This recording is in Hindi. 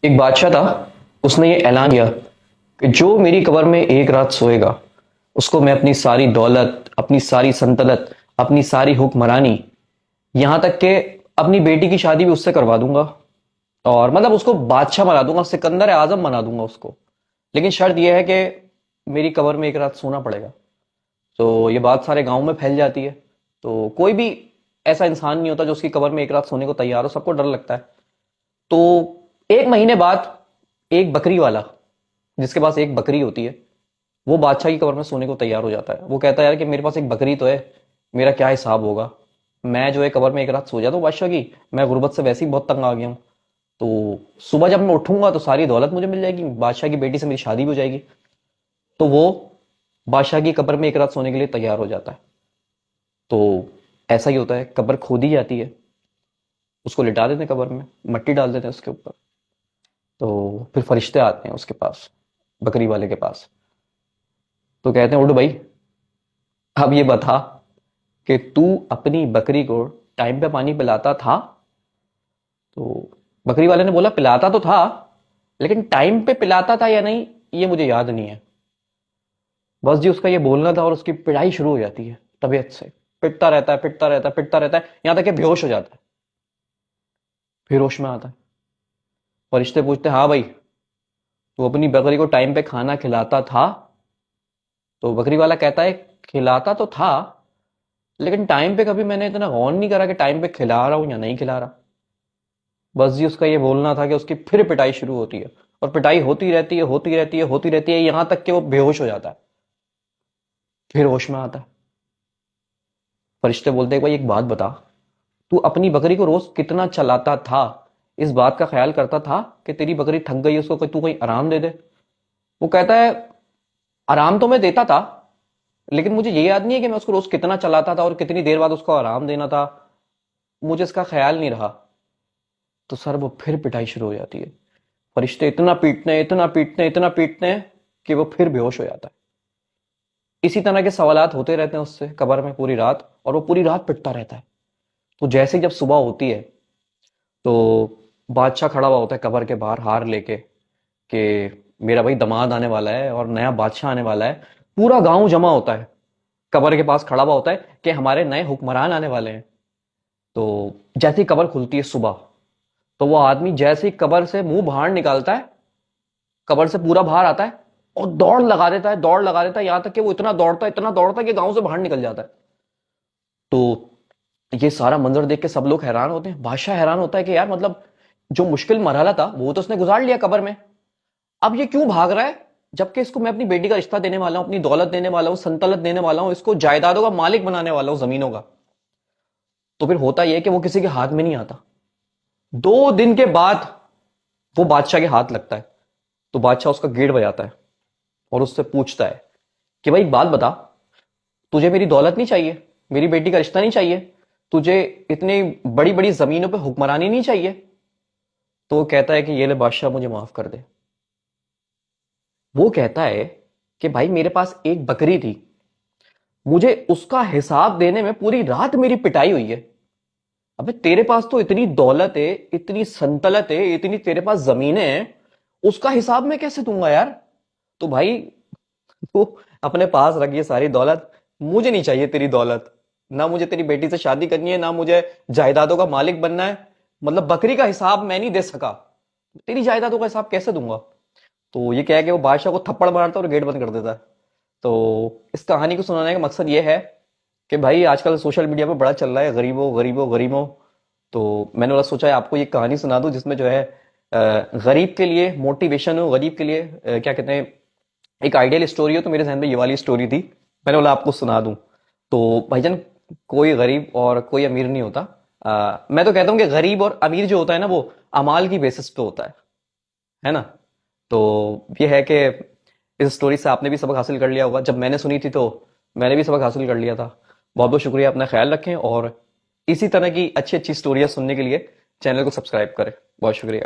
एक बादशाह था। उसने ये ऐलान किया कि जो मेरी कब्र में एक रात सोएगा उसको मैं अपनी सारी दौलत, अपनी सारी संतनत, अपनी सारी हुक्मरानी, यहां तक कि अपनी बेटी की शादी भी उससे करवा दूंगा और मतलब उसको बादशाह बना दूंगा, सिकंदर आजम बना दूंगा उसको। लेकिन शर्त यह है कि मेरी कब्र में एक रात सोना पड़ेगा। तो ये बात सारे गांव में फैल जाती है। तो कोई भी ऐसा इंसान नहीं होता जो उसकी कब्र में एक रात सोने को तैयार हो, सबको डर लगता है। तो एक महीने बाद एक बकरी वाला, जिसके पास एक बकरी होती है, वो बादशाह की कब्र में सोने को तैयार हो जाता है। वो कहता है यार कि मेरे पास एक बकरी तो है, मेरा क्या हिसाब होगा, मैं जो है कब्र में एक रात सो जाता हूँ बादशाह की, मैं गुर्बत से वैसे ही बहुत तंग आ गया हूँ। तो सुबह जब मैं उठूंगा तो सारी दौलत मुझे मिल जाएगी, बादशाह की बेटी से मेरी शादी भी हो जाएगी। तो वो बादशाह की कब्र में एक रात सोने के लिए तैयार हो जाता है। तो ऐसा ही होता है, कब्र खोदी जाती है, उसको लिटा देते हैं कब्र में, मट्टी डाल देते हैं उसके ऊपर। तो फिर फरिश्ते आते हैं उसके पास, बकरी वाले के पास। तो कहते हैं उठ भाई, अब ये बता कि तू अपनी बकरी को टाइम पे पानी पिलाता था? तो बकरी वाले ने बोला पिलाता तो था, लेकिन टाइम पे पिलाता था या नहीं ये मुझे याद नहीं है। बस जी उसका ये बोलना था और उसकी पिटाई शुरू हो जाती है तबीयत से। पिटता रहता है, पिटता रहता है, पिटता रहता है, यहां तक कि बेहोश हो जाता है। फिर होश में आता है। फरिश्ते पूछते हाँ भाई, तू अपनी बकरी को टाइम पे खाना खिलाता था? तो बकरी वाला कहता है खिलाता तो था, लेकिन टाइम पे कभी मैंने इतना गौर नहीं करा कि टाइम पे खिला रहा हूं या नहीं खिला रहा। बस जी उसका ये बोलना था कि उसकी फिर पिटाई शुरू होती है। और पिटाई होती रहती है, होती रहती है, होती रहती है, यहां तक कि वो बेहोश हो जाता है। फिर होश में आता है। फरिश्ते बोलते हैं भाई एक बात बता, तू अपनी बकरी को रोज कितना चलाता था? इस बात का ख्याल करता था कि तेरी बकरी थक गई, उसको तू कोई आराम दे दे? वो कहता है आराम तो मैं देता था, लेकिन मुझे ये याद नहीं है कि मैं उसको रोज कितना चलाता था और कितनी देर बाद उसको आराम देना था, मुझे इसका ख्याल नहीं रहा। तो सर वो फिर पिटाई शुरू हो जाती है। फरिश्ते इतना पीटते हैं, इतना पीटते हैं, इतना पीटते हैं कि वो फिर बेहोश हो जाता है। इसी तरह के सवालात होते रहते हैं उससे कब्र में पूरी रात, और वो पूरी रात पिटता रहता है। तो जैसे ही जब सुबह होती है तो बादशाह खड़ा हुआ होता है कब्र के बाहर हार लेके कि मेरा भाई दामाद आने वाला है और नया बादशाह आने वाला है। पूरा गांव जमा होता है, कब्र के पास खड़ा हुआ होता है कि हमारे नए हुक्मरान आने वाले हैं। तो जैसे ही कब्र खुलती है सुबह, तो वो आदमी जैसे ही कब्र से मुंह बाहर निकालता है, कब्र से पूरा बाहर आता है और दौड़ लगा देता है, दौड़ लगा देता है, यहां तक कि वो इतना दौड़ता है कि गांव से बाहर निकल जाता है। तो ये सारा मंजर देख के सब लोग हैरान होते हैं। बादशाह हैरान होता है कि यार मतलब जो मुश्किल मरहला था वो तो उसने गुजार लिया कब्र में, अब ये क्यों भाग रहा है, जबकि इसको मैं अपनी बेटी का रिश्ता देने वाला हूं, अपनी दौलत देने वाला हूं, संतलत देने वाला हूं, इसको जायदादों का मालिक बनाने वाला हूं, जमीनों का। तो फिर होता यह कि वो किसी के हाथ में नहीं आता। 2 दिन के बाद वो बादशाह के हाथ लगता है। तो बादशाह उसका गेट बजाता है और उससे पूछता है कि भाई एक बात बता, तुझे मेरी दौलत नहीं चाहिए, मेरी बेटी का रिश्ता नहीं चाहिए, तुझे इतनी बड़ी बड़ी जमीनों पे हुक्मरानी नहीं चाहिए? तो वो कहता है कि ये ले बादशाह, मुझे माफ कर दे। वो कहता है कि भाई मेरे पास एक बकरी थी, मुझे उसका हिसाब देने में पूरी रात मेरी पिटाई हुई है। अबे तेरे पास तो इतनी दौलत है, इतनी संतलत है, इतनी तेरे पास जमीनें हैं, उसका हिसाब मैं कैसे दूंगा यार? तो भाई तू अपने पास रख ये सारी दौलत, मुझे नहीं चाहिए तेरी दौलत। ना मुझे तेरी बेटी से शादी करनी है, ना मुझे जायदादों का मालिक बनना है। मतलब बकरी का हिसाब मैं नहीं दे सका, तेरी जायदादों का हिसाब कैसे दूंगा? तो ये क्या है कि वो बादशाह को थप्पड़ मारता है और गेट बंद कर देता है। तो इस कहानी को सुनाने का मकसद ये है कि भाई आजकल सोशल मीडिया पे बड़ा चल रहा है गरीबों गरीबों गरीबों। तो मैंने वाला सोचा है आपको ये कहानी सुना दूं जिसमें जो है गरीब के लिए मोटिवेशन हो, गरीब के लिए क्या कहते हैं, एक आइडियल स्टोरी हो। तो मेरे जहन में ये वाली स्टोरी थी, मैंने बोला आपको सुना दूं। तो भाईजान कोई गरीब और कोई अमीर नहीं होता। मैं तो कहता हूं कि गरीब और अमीर जो होता है ना वो अमाल की बेसिस पे होता है ना? तो ये है कि इस स्टोरी से आपने भी सबक हासिल कर लिया होगा। जब मैंने सुनी थी तो मैंने भी सबक हासिल कर लिया था। बहुत बहुत शुक्रिया, अपना ख्याल रखें और इसी तरह की अच्छी अच्छी स्टोरियां सुनने के लिए चैनल को सब्सक्राइब करें। बहुत शुक्रिया।